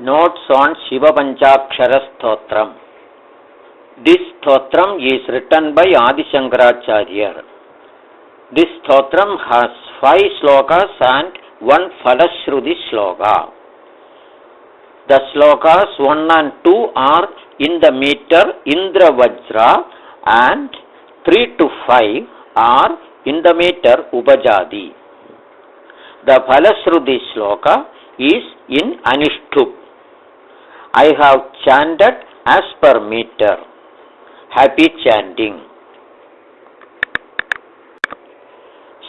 Notes on Shiva Panchakshara Stotram. This stotram is written by Adi Shankaracharya. This stotram has 5 slokas and 1 Phalashruti sloka. The slokas 1 and 2 are in the meter Indra Vajra and 3 to 5 are in the meter Upajadi. The Phalashruti sloka is in Anushtup. I have chanted as per meter. Happy chanting.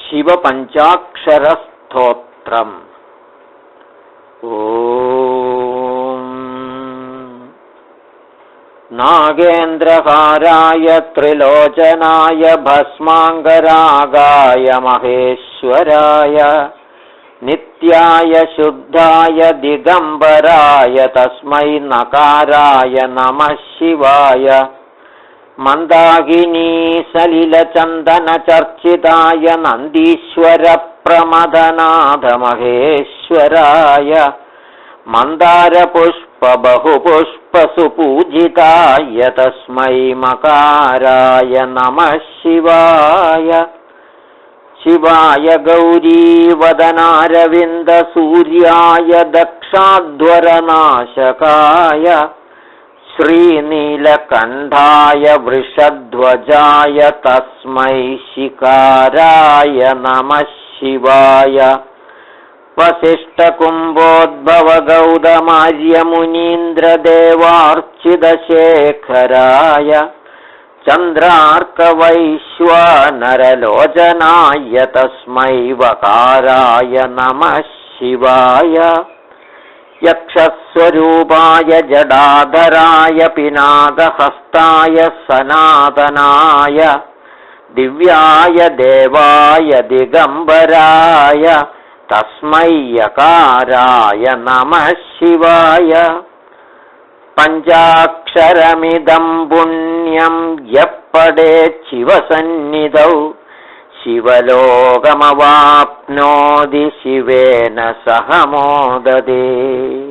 Shiva Panchakshara Stotram. Om Nagendraharaya Trilojanaya Bhasmangaragaya Maheshwaraya Nityaya Shuddhaya Digambaraya Tasmai Nakaraya Namah Shivaya Mandagini Salila Chandana Charchitaya Nandishwara Pramadhanadha Maheshwaraya Mandara Pushpa Bahu Pushpa Supujitaya Tasmai Makaraya Namah Shivaya Shivaya Gauri Vadanaravinda Suryaya Dakshadwaranashakaya Shri Nilakandhaya Vrishadhvajaya Tasmai Shikaraya Namah Shivaya Vasishta Kumbhodbhava Gaudamarya Munindra Devarchida Shekharaya Chandrarka Vaishwanara Lojanaya Tasmai Vakaraya Namah Shivaya Yakshaswarupaya Jadadharaya Pinagahastaya Sanatanaya Divyaya Devaya Digambaraya Tasmai Yakaraya Namah Shivaya Panchaksharamidam punyam yappadet Shivasannidau Shivalokam avapnodi Shivena sahamodade.